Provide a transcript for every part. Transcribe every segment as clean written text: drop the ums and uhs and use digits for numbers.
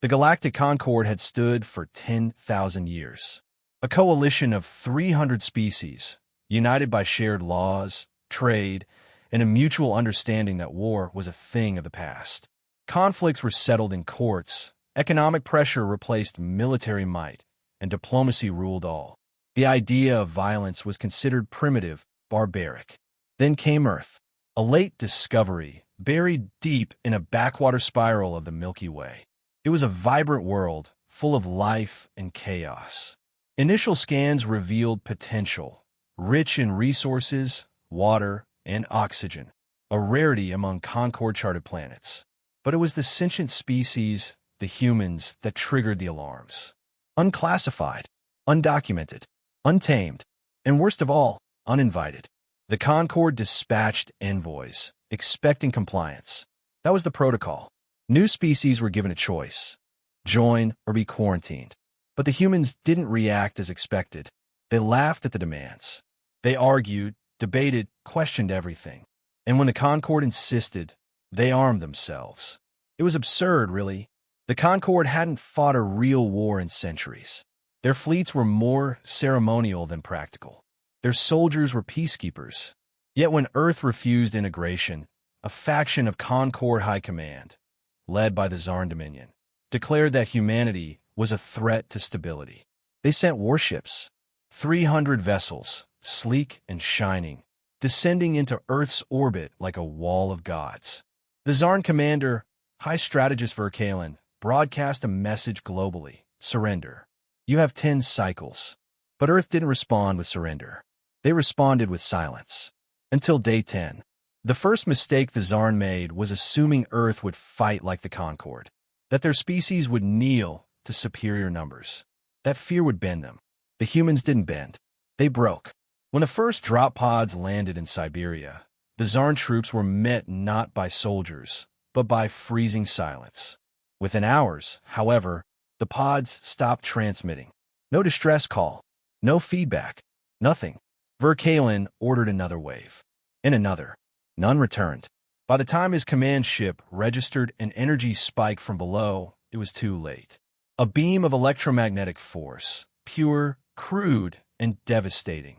The Galactic Concord had stood for 10,000 years. A coalition of 300 species, united by shared laws, trade, and a mutual understanding that war was a thing of the past. Conflicts were settled in courts, economic pressure replaced military might, and diplomacy ruled all. The idea of violence was considered primitive, barbaric. Then came Earth, a late discovery buried deep in a backwater spiral of the Milky Way. It was a vibrant world, full of life and chaos. Initial scans revealed potential, rich in resources, water, and oxygen, a rarity among Concord-charted planets. But it was the sentient species, the humans, that triggered the alarms. Unclassified, undocumented, untamed, and worst of all, uninvited. The Concord dispatched envoys, expecting compliance. That was the protocol. New species were given a choice: join or be quarantined. But the humans didn't react as expected. They laughed at the demands. They argued, debated, questioned everything. And when the Concord insisted, they armed themselves. It was absurd, really. The Concord hadn't fought a real war in centuries. Their fleets were more ceremonial than practical. Their soldiers were peacekeepers. Yet when Earth refused integration, a faction of Concord High Command, led by the Zarn Dominion, declared that humanity was a threat to stability. They sent warships, 300 vessels, sleek and shining, descending into Earth's orbit like a wall of gods. The Zarn commander, High Strategist Verkalen, broadcast a message globally: surrender. You have 10 cycles. But Earth didn't respond with surrender. They responded with silence. Until day 10. The first mistake the Zarn made was assuming Earth would fight like the Concord, that their species would kneel to superior numbers. That fear would bend them. The humans didn't bend. They broke. When the first drop pods landed in Siberia, the Zarn troops were met not by soldiers, but by freezing silence. Within hours, however, the pods stopped transmitting. No distress call, no feedback, nothing. Verkalen ordered another wave. And another. None returned. By the time his command ship registered an energy spike from below, it was too late. A beam of electromagnetic force, pure, crude, and devastating,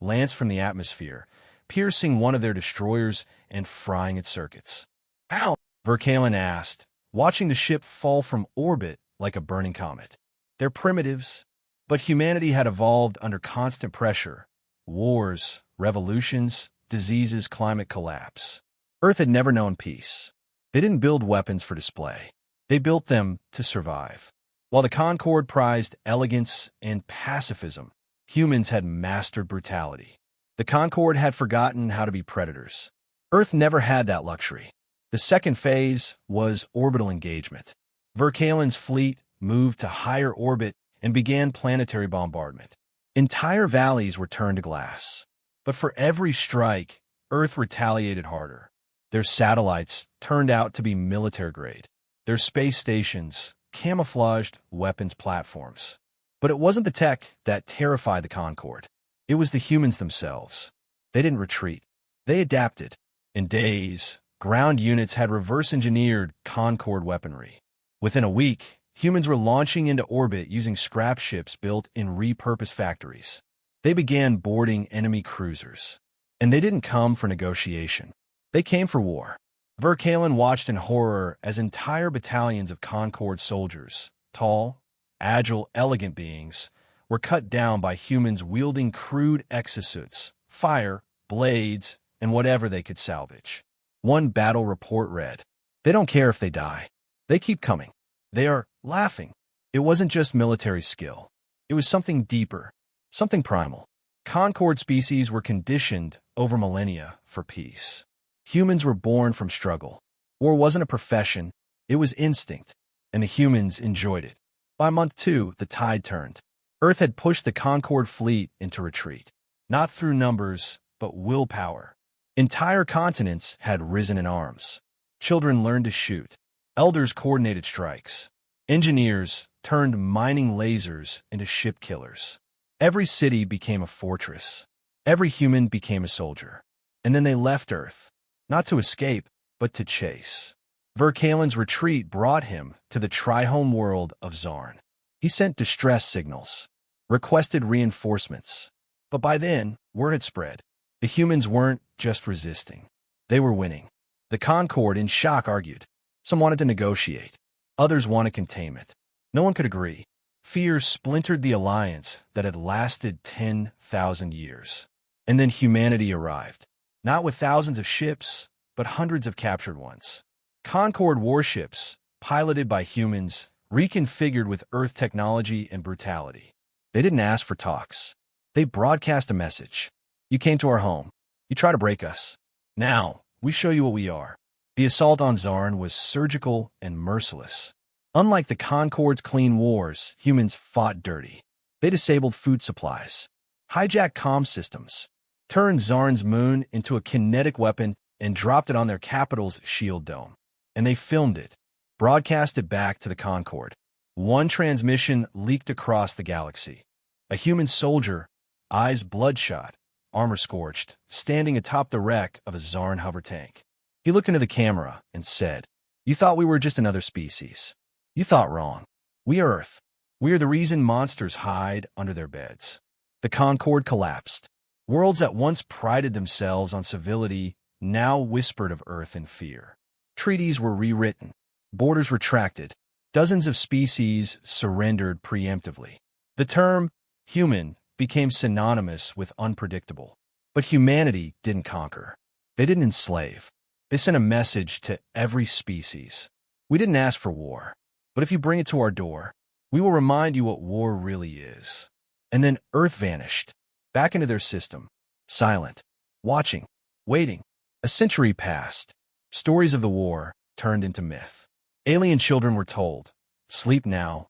lanced from the atmosphere, piercing one of their destroyers and frying its circuits. "How?" Verkalen asked, watching the ship fall from orbit like a burning comet. They're primitives, but humanity had evolved under constant pressure. Wars, revolutions, diseases, climate collapse. Earth had never known peace. They didn't build weapons for display. They built them to survive. While the Concord prized elegance and pacifism, humans had mastered brutality. The Concord had forgotten how to be predators. Earth never had that luxury. The second phase was orbital engagement. Verkalen's fleet moved to higher orbit and began planetary bombardment. Entire valleys were turned to glass. But for every strike, Earth retaliated harder. Their satellites turned out to be military-grade. Their space stations, camouflaged weapons platforms. But it wasn't the tech that terrified the Concord. It was the humans themselves. They didn't retreat. They adapted. In days, ground units had reverse-engineered Concord weaponry. Within a week, humans were launching into orbit using scrap ships built in repurposed factories. They began boarding enemy cruisers. And they didn't come for negotiation. They came for war. Verkalen watched in horror as entire battalions of Concord soldiers, tall, agile, elegant beings, were cut down by humans wielding crude exosuits, fire, blades, and whatever they could salvage. One battle report read, "They don't care if they die. They keep coming. They are laughing." It wasn't just military skill. It was something deeper, something primal. Concord species were conditioned over millennia for peace. Humans were born from struggle. War wasn't a profession, it was instinct, and the humans enjoyed it. By month 2, the tide turned. Earth had pushed the Concord fleet into retreat. Not through numbers, but willpower. Entire continents had risen in arms. Children learned to shoot. Elders coordinated strikes. Engineers turned mining lasers into ship killers. Every city became a fortress. Every human became a soldier. And then they left Earth. Not to escape, but to chase. Verkalen's retreat brought him to the tri-home world of Zarn. He sent distress signals, requested reinforcements. But by then, word had spread. The humans weren't just resisting. They were winning. The Concord, in shock, argued. Some wanted to negotiate. Others wanted containment. No one could agree. Fear splintered the alliance that had lasted 10,000 years. And then humanity arrived. Not with thousands of ships, but hundreds of captured ones. Concord warships, piloted by humans, reconfigured with Earth technology and brutality. They didn't ask for talks. They broadcast a message. You came to our home. You try to break us. Now, we show you what we are. The assault on Zarn was surgical and merciless. Unlike the Concord's clean wars, humans fought dirty. They disabled food supplies, hijacked comm systems, turned Zarn's moon into a kinetic weapon, and dropped it on their capital's shield dome. And they filmed it, broadcast it back to the Concord. One transmission leaked across the galaxy. A human soldier, eyes bloodshot, armor scorched, standing atop the wreck of a Zarn hover tank. He looked into the camera and said, "You thought we were just another species. You thought wrong. We are Earth. We are the reason monsters hide under their beds." The Concord collapsed. Worlds that once prided themselves on civility now whispered of Earth in fear. Treaties were rewritten. Borders retracted. Dozens of species surrendered preemptively. The term human became synonymous with unpredictable. But humanity didn't conquer. They didn't enslave. They sent a message to every species. We didn't ask for war. But if you bring it to our door, we will remind you what war really is. And then Earth vanished, back into their system, silent, watching, waiting. A century passed. Stories of the war turned into myth. Alien children were told, "Sleep now,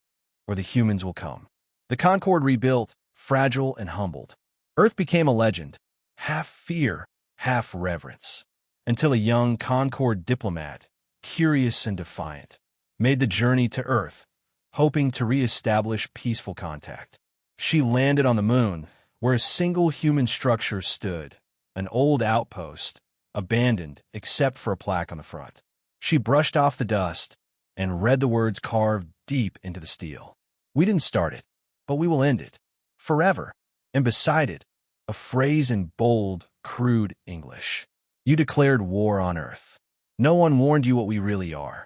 or the humans will come." The Concord rebuilt, fragile and humbled. Earth became a legend, half fear, half reverence, until a young Concord diplomat, curious and defiant, made the journey to Earth, hoping to re-establish peaceful contact. She landed on the moon, where a single human structure stood, an old outpost, abandoned except for a plaque on the front. She brushed off the dust and read the words carved deep into the steel. "We didn't start it, but we will end it. Forever." And beside it, a phrase in bold, crude English. "You declared war on Earth. No one warned you what we really are.